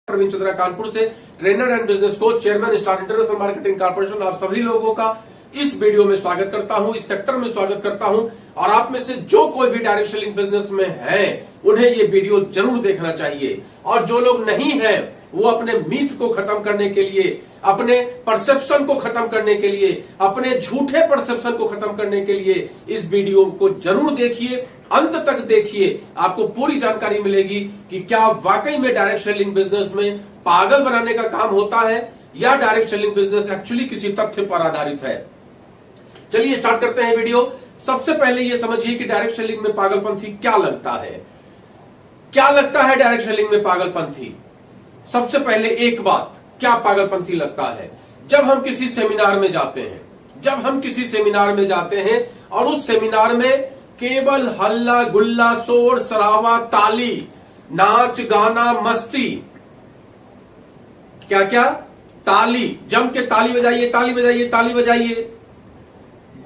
प्रवीण चंद्रा कानपुर से, trainer and business coach, chairman star international marketing corporation. आप सभी लोगों का इस वीडियो में स्वागत करता हूं, इस सेक्टर में स्वागत करता हूं। और आप में से जो कोई भी डायरेक्ट सेलिंग बिजनेस में है उन्हें ये वीडियो जरूर देखना चाहिए। और जो लोग नहीं है वो अपने मीथ को खत्म करने के लिए, अपने परसेप्शन को खत्म करने के लिए, अपने झूठे परसेप्शन को खत्म करने के लिए इस वीडियो को जरूर देखिए, अंत तक देखिए। आपको पूरी जानकारी मिलेगी कि क्या वाकई में डायरेक्ट सेलिंग बिजनेस में पागल बनाने का काम होता है या डायरेक्ट सेलिंग बिजनेस एक्चुअली किसी तथ्य पर आधारित है। चलिए स्टार्ट करते हैं वीडियो। सबसे पहले यह समझिए कि डायरेक्ट सेलिंग में पागलपंथी क्या लगता है। क्या लगता है डायरेक्ट सेलिंग में पागलपंथी? सबसे पहले एक बात, क्या पागलपंथी लगता है? जब हम किसी सेमिनार में जाते हैं, और उस सेमिनार में केवल हल्ला गुल्ला, शोर शराबा, ताली, नाच गाना, मस्ती, क्या क्या, ताली, जम के ताली बजाइए, ताली बजाइए, ताली बजाइए,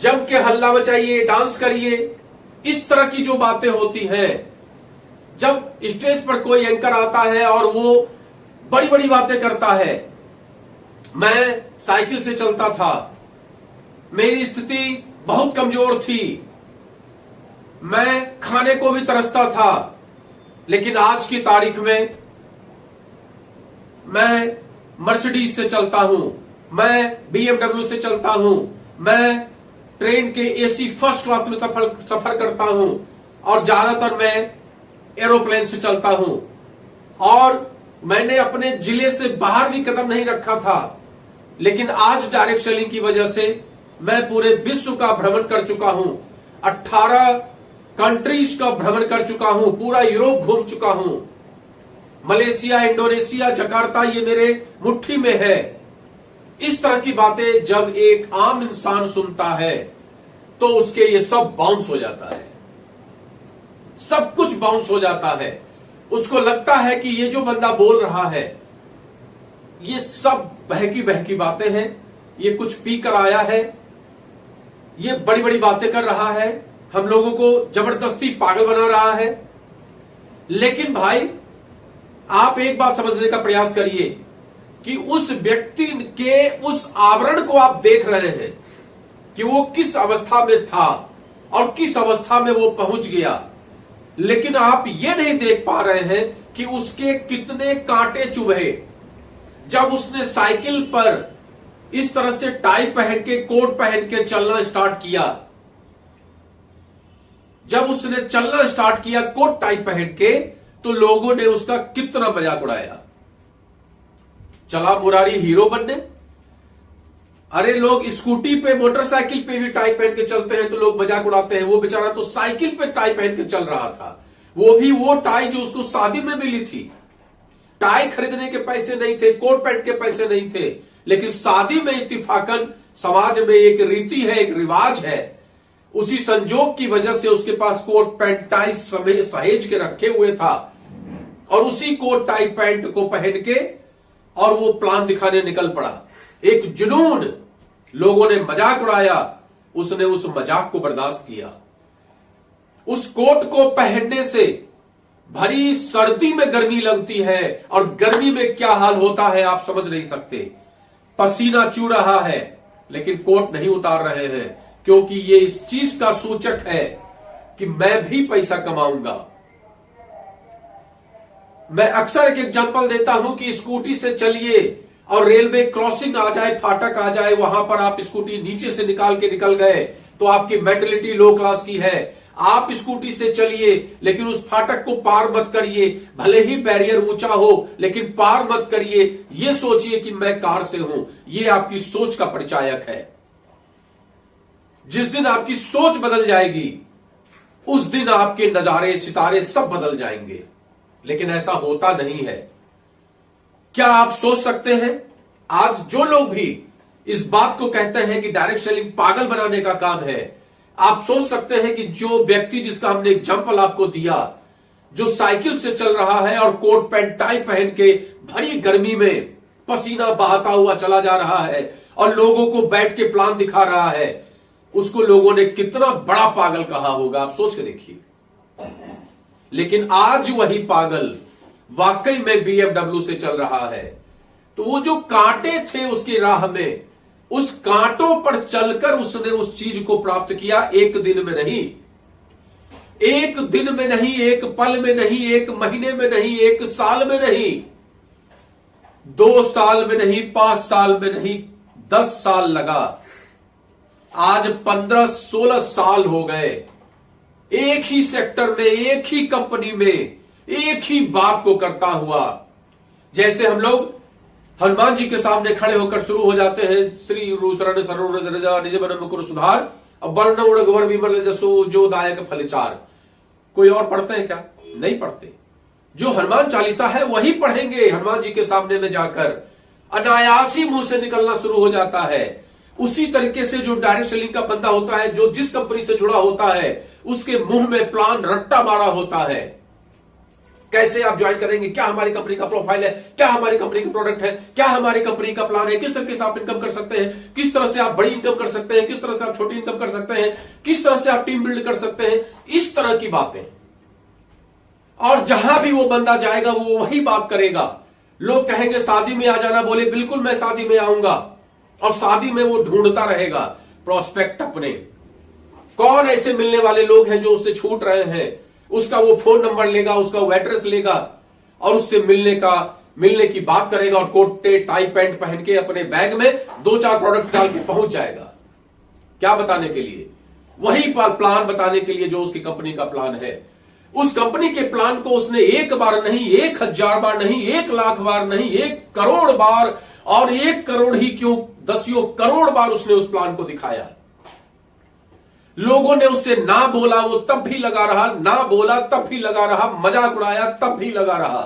जम के हल्ला मचाइए, डांस करिए, इस तरह की जो बातें होती हैं। जब स्टेज पर कोई एंकर आता है और वो बड़ी बड़ी बातें करता है, मैं साइकिल से चलता था, मेरी स्थिति बहुत कमजोर थी, मैं खाने को भी तरसता था, लेकिन आज की तारीख में मैं मर्सिडीज से चलता हूं, मैं BMW से चलता हूं, मैं ट्रेन के एसी फर्स्ट क्लास में सफर करता हूं, और ज्यादातर मैं एरोप्लेन से चलता हूं, और मैंने अपने जिले से बाहर भी कदम नहीं रखा था। लेकिन आज डायरेक्ट सेलिंग की वजह से मैं पूरे विश्व का भ्रमण कर चुका हूं, 18 कंट्रीज का भ्रमण कर चुका हूं, पूरा यूरोप घूम चुका हूं, मलेशिया, इंडोनेशिया, जकार्ता, ये मेरे मुट्ठी में है। इस तरह की बातें जब एक आम इंसान सुनता है तो उसके ये सब बाउंस हो जाता है, सब कुछ बाउंस हो जाता है। उसको लगता है कि ये जो बंदा बोल रहा है ये सब बहकी बहकी बातें हैं, ये कुछ पी कर आया है, ये बड़ी बड़ी बातें कर रहा है, हम लोगों को जबरदस्ती पागल बना रहा है। लेकिन भाई आप एक बात समझने का प्रयास करिए कि उस व्यक्ति के उस आवरण को आप देख रहे हैं कि वो किस अवस्था में था और किस अवस्था में वो पहुंच गया, लेकिन आप ये नहीं देख पा रहे हैं कि उसके कितने कांटे चुभे जब उसने साइकिल पर इस तरह से टाई पहन के, कोट पहन के चलना स्टार्ट किया। जब उसने चलना स्टार्ट किया कोट टाई पहन के, तो लोगों ने उसका कितना मजाक उड़ाया। चला मुरारी हीरो बनने। अरे लोग स्कूटी पे, मोटरसाइकिल पे भी टाई पहन के चलते हैं तो लोग मजाक उड़ाते हैं। वो बेचारा तो साइकिल पे टाई पहन के चल रहा था, वो भी वो टाई जो उसको शादी में मिली थी। टाई खरीदने के पैसे नहीं थे, कोट पैंट के पैसे नहीं थे, लेकिन शादी में इत्तेफाकन समाज में एक रीति है, एक रिवाज है, उसी संजोग की वजह से उसके पास कोट पैंट टाई सहेज के रखे हुए था, और उसी कोट टाई पैंट को पहन के और वो प्लान दिखाने निकल पड़ा। एक जुनून, लोगों ने मजाक उड़ाया, उसने उस मजाक को बर्दाश्त किया। उस कोट को पहनने से भरी सर्दी में गर्मी लगती है, और गर्मी में क्या हाल होता है आप समझ नहीं सकते। पसीना चू रहा है लेकिन कोट नहीं उतार रहे हैं, क्योंकि ये इस चीज का सूचक है कि मैं भी पैसा कमाऊंगा। मैं अक्सर एक एग्जांपल देता हूं कि स्कूटी से चलिए और रेलवे क्रॉसिंग आ जाए, फाटक आ जाए, वहां पर आप स्कूटी नीचे से निकल गए तो आपकी मेंटलिटी लो क्लास की है। आप स्कूटी से चलिए लेकिन उस फाटक को पार मत करिए, भले ही बैरियर ऊंचा हो लेकिन पार मत करिए। ये सोचिए कि मैं कार से हूं। ये आपकी सोच का परिचायक है। जिस दिन आपकी सोच बदल जाएगी उस दिन आपके नजारे, सितारे सब बदल जाएंगे, लेकिन ऐसा होता नहीं है। क्या आप सोच सकते हैं, आज जो लोग भी इस बात को कहते हैं कि डायरेक्ट सेलिंग पागल बनाने का काम है, आप सोच सकते हैं कि जो व्यक्ति, जिसका हमने एग्जांपल आपको दिया, जो साइकिल से चल रहा है और कोट पैंट टाई पहन के भरी गर्मी में पसीना बहाता हुआ चला जा रहा है और लोगों को बैठ के प्लान दिखा रहा है, उसको लोगों ने कितना बड़ा पागल कहा होगा, आप सोच के देखिए। लेकिन आज वही पागल, वाकई में बीएमडब्ल्यू से चल रहा है। तो वो जो कांटे थे उसकी राह में, उस कांटों पर चलकर उसने उस चीज को प्राप्त किया। एक दिन में नहीं, एक दिन में नहीं, एक पल में नहीं, एक महीने में नहीं, एक साल में नहीं, 2 साल में नहीं, 5 साल में नहीं, 10 साल लगा। आज 15-16 साल हो गए एक ही सेक्टर में, एक ही कंपनी में, एक ही बात को करता हुआ। जैसे हम लोग हनुमान जी के सामने खड़े होकर शुरू हो जाते हैं, श्री शरण सरोज रजा निज मन मुकुर सुधार, अब वर्ण उड़ घवर विमल जसो जो दायक फलचार। कोई और पढ़ते हैं क्या? नहीं पढ़ते। जो हनुमान चालीसा है वही पढ़ेंगे हनुमान जी के सामने में जाकर, अनायासी मुंह से निकलना शुरू हो जाता है। उसी तरीके से जो डायरेक्ट सेलिंग का बंदा होता है, जो जिस कंपनी से जुड़ा होता है, उसके मुंह में प्लान रट्टा मारा होता है। कैसे आप ज्वाइन करेंगे, क्या हमारी कंपनी का प्रोफाइल है, क्या हमारी कंपनी का प्रोडक्ट है, क्या हमारी कंपनी का प्लान है, किस तरीके से आप इनकम कर सकते हैं, किस तरह से आप बड़ी इनकम कर सकते हैं, किस तरह से आप छोटी इनकम कर सकते हैं, किस तरह से आप टीम बिल्ड कर सकते हैं, इस तरह की बातें। और जहां भी वो बंदा जाएगा वो वही बात करेगा। लोग कहेंगे शादी में आ जाना, बोले बिल्कुल मैं शादी में आऊंगा, और शादी में वो ढूंढता रहेगा प्रोस्पेक्ट अपने। कौन ऐसे मिलने वाले लोग हैं जो उससे छूट रहे हैं, उसका वो फोन नंबर लेगा, उसका वो एड्रेस लेगा और उससे मिलने की बात करेगा, और कोट टाई पैंट पहन के अपने बैग में 2-4 प्रोडक्ट डाल के पहुंच जाएगा। क्या बताने के लिए? वही प्लान बताने के लिए जो उसकी कंपनी का प्लान है। उस कंपनी के प्लान को उसने एक बार नहीं, 1000 बार नहीं, 1 लाख बार नहीं, 1 करोड़ बार, और 1 करोड़ ही क्यों, 10 करोड़ बार उसने उस प्लान को दिखाया। लोगों ने उससे ना बोला वो तब भी लगा रहा, ना बोला तब भी लगा रहा, मजाक उड़ाया तब भी लगा रहा।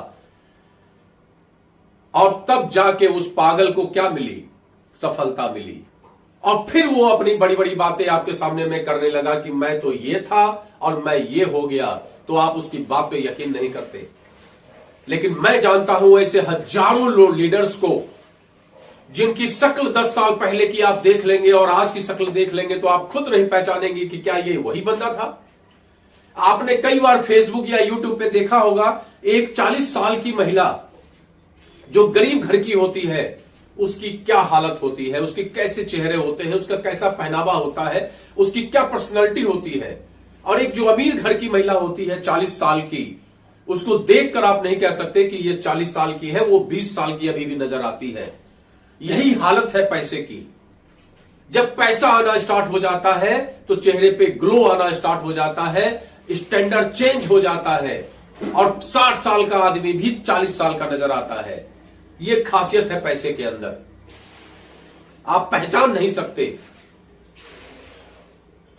और तब जाके उस पागल को क्या मिली? सफलता मिली। और फिर वो अपनी बड़ी बड़ी बातें आपके सामने में करने लगा कि मैं तो ये था और मैं ये हो गया। तो आप उसकी बात पे यकीन नहीं करते। लेकिन मैं जानता हूं ऐसे हजारों लोग लीडर्स को, जिनकी शक्ल 10 साल पहले की आप देख लेंगे और आज की शक्ल देख लेंगे तो आप खुद नहीं पहचानेंगे कि क्या ये वही बंदा था। आपने कई बार फेसबुक या यूट्यूब पे देखा होगा, एक 40 साल की महिला जो गरीब घर की होती है, उसकी क्या हालत होती है, उसके कैसे चेहरे होते हैं, उसका कैसा पहनावा होता है, उसकी क्या पर्सनैलिटी होती है। और एक जो अमीर घर की महिला होती है 40 साल की, उसको देखकर आप नहीं कह सकते कि ये 40 साल की है, वो 20 साल की अभी भी नजर आती है। यही हालत है पैसे की। जब पैसा आना स्टार्ट हो जाता है तो चेहरे पे ग्लो आना स्टार्ट हो जाता है, स्टैंडर्ड चेंज हो जाता है, और 60 साल का आदमी भी 40 साल का नजर आता है। यह खासियत है पैसे के अंदर, आप पहचान नहीं सकते।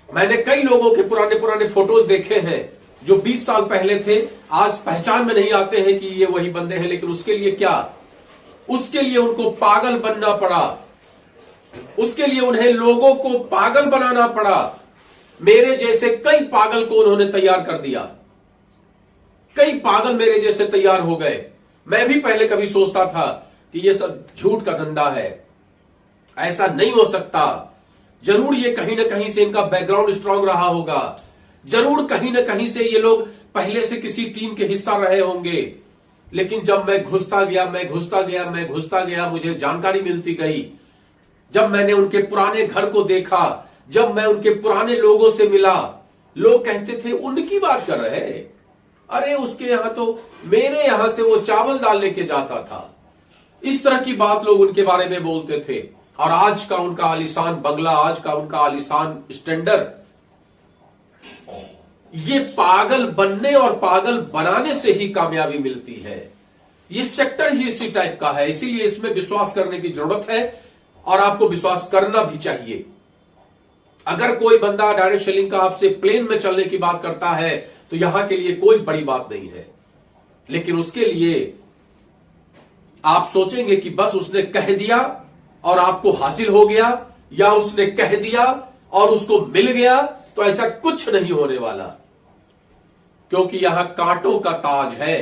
मैंने कई लोगों के पुराने फोटोज देखे हैं जो 20 साल पहले थे, आज पहचान में नहीं आते हैं कि ये वही बंदे हैं। लेकिन उसके लिए क्या? उसके लिए उनको पागल बनना पड़ा, उसके लिए उन्हें लोगों को पागल बनाना पड़ा। मेरे जैसे कई पागल को उन्होंने तैयार कर दिया, कई पागल मेरे जैसे तैयार हो गए। मैं भी पहले कभी सोचता था कि ये सब झूठ का धंधा है, ऐसा नहीं हो सकता। जरूर ये कहीं ना कहीं से इनका बैकग्राउंड स्ट्रांग रहा होगा, जरूर कहीं ना कहीं से ये लोग पहले से किसी टीम के हिस्सा रहे होंगे। लेकिन जब मैं घुसता गया, मुझे जानकारी मिलती गई। जब मैंने उनके पुराने घर को देखा, जब मैं उनके पुराने लोगों से मिला, लोग कहते थे उनकी बात कर रहे हैं, अरे उसके यहां तो मेरे यहां से वो चावल दाल लेके जाता था। इस तरह की बात लोग उनके बारे में बोलते थे। और आज का उनका आलीशान बंगला, आज का उनका आलीशान स्टैंडर्ड, ये पागल बनने और पागल बनाने से ही कामयाबी मिलती है। ये सेक्टर ही इसी टाइप का है, इसीलिए इसमें विश्वास करने की जरूरत है और आपको विश्वास करना भी चाहिए। अगर कोई बंदा डायरेक्ट सेलिंग का आपसे प्लेन में चलने की बात करता है तो यहां के लिए कोई बड़ी बात नहीं है। लेकिन उसके लिए आप सोचेंगे कि बस उसने कह दिया और आपको हासिल हो गया, या उसने कह दिया और उसको मिल गया, तो ऐसा कुछ नहीं होने वाला। क्योंकि यहां कांटों का ताज है।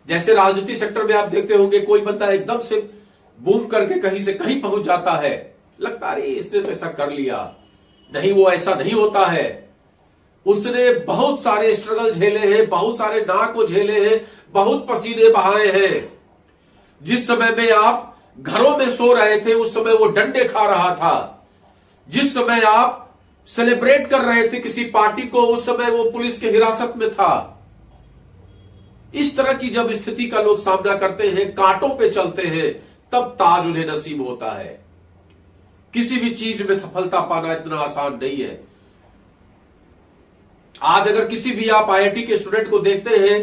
जैसे राजनीति सेक्टर में आप देखते होंगे, कोई बंदा एकदम से बूम करके कहीं से कहीं पहुंच जाता है, लगता है इसने तो ऐसा कर लिया। नहीं, वो ऐसा नहीं होता है। उसने बहुत सारे स्ट्रगल झेले हैं, बहुत सारे नाक को झेले हैं, बहुत पसीने बहाए हैं। जिस समय में आप घरों में सो रहे थे उस समय वो डंडे खा रहा था। जिस समय आप सेलिब्रेट कर रहे थे किसी पार्टी को उस समय वो पुलिस के हिरासत में था। इस तरह की जब स्थिति का लोग सामना करते हैं, कांटों पे चलते हैं, तब ताज उन्हें नसीब होता है। किसी भी चीज में सफलता पाना इतना आसान नहीं है। आज अगर किसी भी आप आईआईटी के स्टूडेंट को देखते हैं,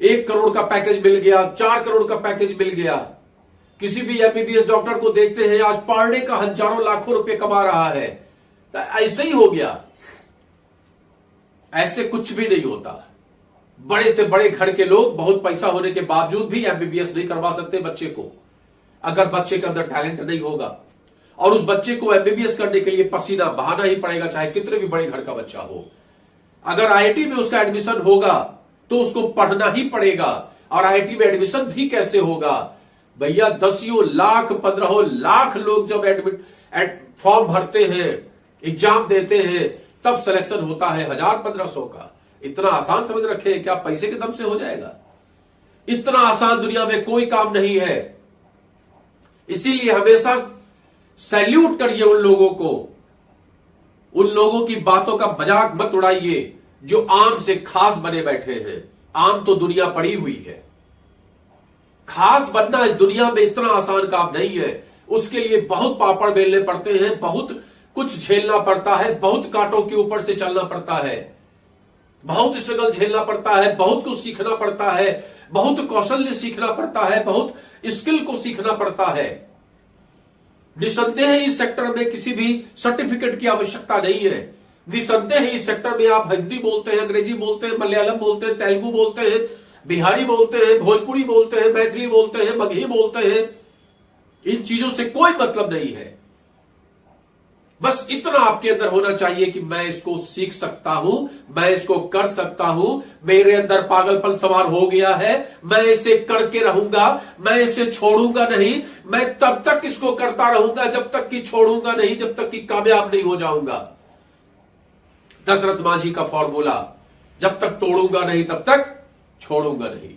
1 करोड़ का पैकेज मिल गया, 4 करोड़ का पैकेज मिल गया। किसी भी एमबीबीएस डॉक्टर को देखते हैं, आज पढ़ने का हजारों लाखों रुपए कमा रहा है। तो ऐसे ही हो गया। ऐसे कुछ भी नहीं होता। बड़े से बड़े घर के लोग बहुत पैसा होने के बावजूद भी एमबीबीएस नहीं करवा सकते बच्चे को, अगर बच्चे के अंदर टैलेंट नहीं होगा। और उस बच्चे को एमबीबीएस करने के लिए पसीना बहाना ही पड़ेगा, चाहे कितने भी बड़े घर का बच्चा हो। अगर आईआईटी में उसका एडमिशन होगा तो उसको पढ़ना ही पड़ेगा। और आईआईटी में एडमिशन भी कैसे होगा भैया? 10 लाख 15 लाख लोग जब फॉर्म भरते हैं, एग्जाम देते हैं, तब सिलेक्शन होता है 1000-1500 का। इतना आसान समझ रखे क्या पैसे के दम से हो जाएगा? इतना आसान दुनिया में कोई काम नहीं है। इसीलिए हमेशा सैल्यूट करिए उन लोगों को, उन लोगों की बातों का मजाक मत उड़ाइए जो आम से खास बने बैठे हैं। आम तो दुनिया पड़ी हुई है। खास बनना इस दुनिया में इतना आसान काम नहीं है। उसके लिए बहुत पापड़ बेलने पड़ते हैं, बहुत कुछ झेलना पड़ता है, बहुत कांटों के ऊपर से चलना पड़ता है, बहुत स्ट्रगल झेलना पड़ता है, बहुत कुछ सीखना पड़ता है, बहुत कौशल्य सीखना पड़ता है, बहुत स्किल को सीखना पड़ता है। निसंदेह इस सेक्टर में किसी भी सर्टिफिकेट की आवश्यकता नहीं है। निसंदेह इस सेक्टर में आप हिंदी बोलते हैं, अंग्रेजी बोलते हैं, मलयालम बोलते हैं, तेलुगु बोलते हैं, बिहारी बोलते हैं, भोजपुरी बोलते हैं, मैथिली बोलते हैं, मगही बोलते हैं, इन चीजों से कोई मतलब नहीं है। बस इतना आपके अंदर होना चाहिए कि मैं इसको सीख सकता हूं, मैं इसको कर सकता हूं, मेरे अंदर पागलपन सवार हो गया है, मैं इसे करके रहूंगा, मैं इसे छोड़ूंगा नहीं, मैं तब तक इसको करता रहूंगा जब तक कि छोड़ूंगा नहीं, जब तक कि कामयाब नहीं हो जाऊंगा। दशरथ मांझी का फॉर्मूला, जब तक तोड़ूंगा नहीं तब तक छोड़ूंगा नहीं।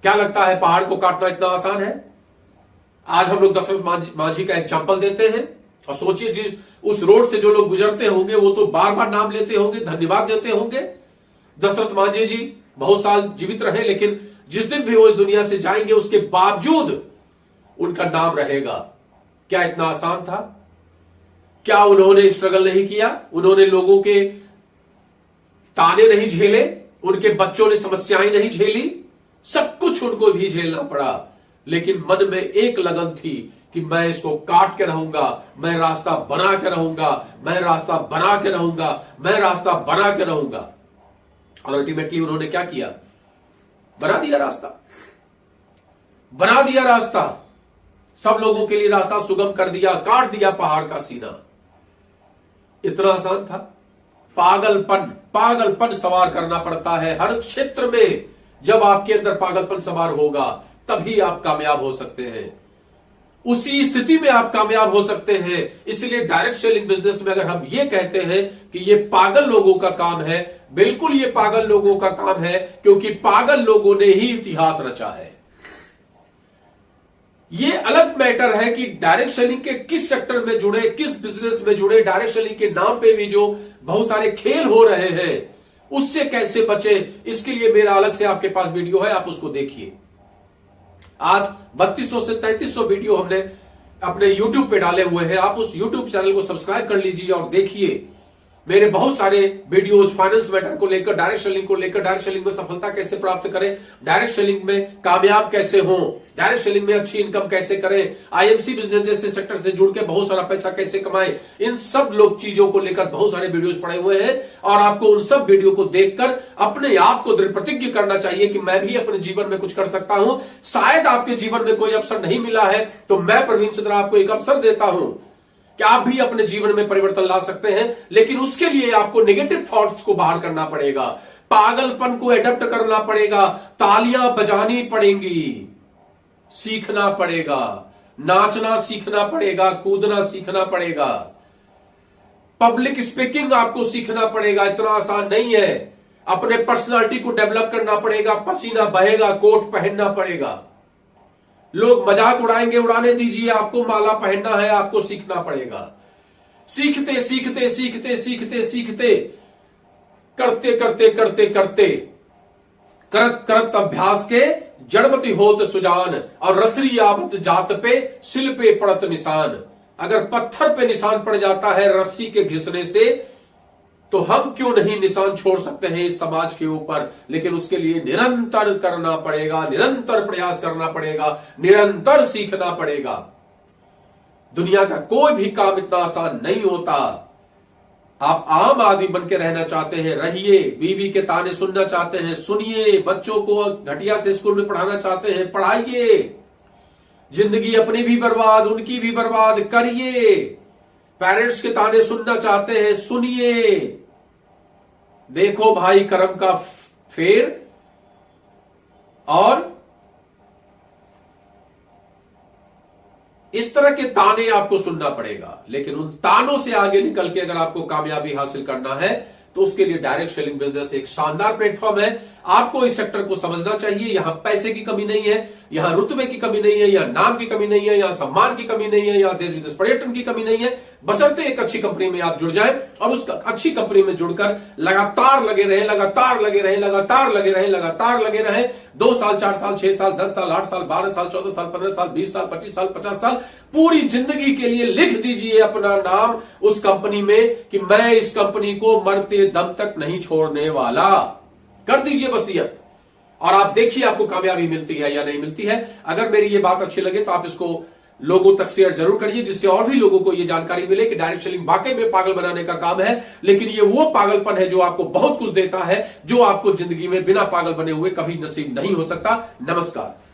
क्या लगता है पहाड़ को काटना इतना आसान है? आज हम लोग दशरथ मांझी का एग्जाम्पल देते हैं और सोचिए जी उस रोड से जो लोग गुजरते होंगे वो तो बार बार नाम लेते होंगे, धन्यवाद देते होंगे। दशरथ मांझी जी बहुत साल जीवित रहे, लेकिन जिस दिन भी वो इस दुनिया से जाएंगे उसके बावजूद उनका नाम रहेगा। क्या इतना आसान था? क्या उन्होंने स्ट्रगल नहीं किया? उन्होंने लोगों के ताने नहीं झेले? उनके बच्चों ने समस्याएं नहीं झेली? सब कुछ उनको भी झेलना पड़ा, लेकिन मन में एक लगन थी कि मैं इसको काट के रहूंगा, मैं रास्ता बना के रहूंगा, मैं रास्ता बना के रहूंगा, मैं रास्ता बना के रहूंगा। और अल्टीमेटली उन्होंने क्या किया? बना दिया रास्ता, बना दिया रास्ता, सब लोगों के लिए रास्ता सुगम कर दिया, काट दिया पहाड़ का सीना। इतना आसान था? पागलपन, पागलपन सवार करना पड़ता है हर क्षेत्र में। जब आपके अंदर पागलपन सवार होगा तभी आप कामयाब हो सकते हैं, उसी स्थिति में आप कामयाब हो सकते हैं। इसलिए डायरेक्ट सेलिंग बिजनेस में अगर हम ये कहते हैं कि ये पागल लोगों का काम है, बिल्कुल ये पागल लोगों का काम है, क्योंकि पागल लोगों ने ही इतिहास रचा है। ये अलग मैटर है कि डायरेक्ट सेलिंग के किस सेक्टर में जुड़े, किस बिजनेस में जुड़े, डायरेक्ट सेलिंग के नाम पे भी जो बहुत सारे खेल हो रहे हैं उससे कैसे बचे। इसके लिए मेरा अलग से आपके पास वीडियो है, आप उसको देखिए। आज 3200 से 3300 वीडियो हमने अपने YouTube पे डाले हुए हैं। आप उस YouTube चैनल को सब्सक्राइब कर लीजिए और देखिए मेरे बहुत सारे वीडियोस फाइनेंस मैटर को लेकर, डायरेक्ट सेलिंग को लेकर, डायरेक्ट सेलिंग में सफलता कैसे प्राप्त करें, डायरेक्ट सेलिंग में कामयाब कैसे हों, डायरेक्ट सेलिंग में अच्छी इनकम कैसे करें, आईएमसी बिजनेस जैसे सेक्टर से जुड़ के बहुत सारा पैसा कैसे कमाएं, इन सब लोग चीजों को लेकर बहुत सारे वीडियोस पड़े हुए हैं। और आपको उन सब वीडियो को देखकर अपने आप को दृढ़ प्रतिज्ञ करना चाहिए कि मैं भी अपने जीवन में कुछ कर सकता हूं। शायद आपके जीवन में कोई अवसर नहीं मिला है तो मैं प्रवीण चंद्र आपको एक अवसर देता हूं कि आप भी अपने जीवन में परिवर्तन ला सकते हैं। लेकिन उसके लिए आपको नेगेटिव थॉट्स को बाहर करना पड़ेगा, पागलपन को एडप्ट करना पड़ेगा, तालियां बजानी पड़ेंगी, सीखना पड़ेगा, नाचना सीखना पड़ेगा, कूदना सीखना पड़ेगा। पब्लिक स्पीकिंग आपको सीखना पड़ेगा, इतना आसान नहीं है। अपने पर्सनालिटी को डेवलप करना पड़ेगा, पसीना बहेगा, कोट पहनना पड़ेगा। लोग मजाक उड़ाएंगे, उड़ाने दीजिए, आपको माला पहनना है, आपको सीखना पड़ेगा। सीखते सीखते सीखते सीखते सीखते करते करते करते करते करत करत अभ्यास के जड़मति होत सुजान, और रसरी आवत जात पे सिल पे पड़त निशान। अगर पत्थर पे निशान पड़ जाता है रस्सी के घिसने से, तो हम क्यों नहीं निशान छोड़ सकते हैं इस समाज के ऊपर। लेकिन उसके लिए निरंतर करना पड़ेगा, निरंतर प्रयास करना पड़ेगा, निरंतर सीखना पड़ेगा। दुनिया का कोई भी काम इतना आसान नहीं होता। आप आम आदमी बन के रहना चाहते हैं, रहिए। बीवी के ताने सुनना चाहते हैं, सुनिए। बच्चों को घटिया से स्कूल में पढ़ाना चाहते हैं, पढ़ाइए। जिंदगी अपनी भी बर्बाद, उनकी भी बर्बाद करिए। पेरेंट्स के ताने सुनना चाहते हैं, सुनिए। देखो भाई कर्म का फेर, और इस तरह के ताने आपको सुनना पड़ेगा। लेकिन उन तानों से आगे निकल के अगर आपको कामयाबी हासिल करना है, तो उसके लिए डायरेक्ट सेलिंग बिजनेस एक शानदार प्लेटफॉर्म है। आपको इस सेक्टर को समझना चाहिए। यहां पैसे की कमी नहीं है, यहां रुतबे की कमी नहीं है, यहां नाम की कमी नहीं है, यहां सम्मान की कमी नहीं है, यहां देश विदेश पर्यटन की कमी नहीं है। बशर्ते एक अच्छी कंपनी में आप जुड़ जाए, और उस अच्छी कंपनी में जुड़कर लगातार लगे रहे, लगातार लगे रहे, लगातार लगे रहे, लगातार लगे रहे। 2 साल, 4 साल, 6 साल, 10 साल, 8 साल, 12 साल, 14 साल, 15 साल, 20 साल, 25 साल, 50 साल, पूरी जिंदगी के लिए लिख दीजिए अपना नाम उस कंपनी में कि मैं इस कंपनी को मरते दम तक नहीं छोड़ने वाला। कर दीजिए वसीयत, और आप देखिए आपको कामयाबी मिलती है या नहीं मिलती है। अगर मेरी ये बात अच्छी लगे तो आप इसको लोगों तक शेयर जरूर करिए, जिससे और भी लोगों को ये जानकारी मिले कि डायरेक्ट सेलिंग वाकई में पागल बनाने का काम है। लेकिन ये वो पागलपन है जो आपको बहुत कुछ देता है, जो आपको जिंदगी में बिना पागल बने हुए कभी नसीब नहीं हो सकता। नमस्कार।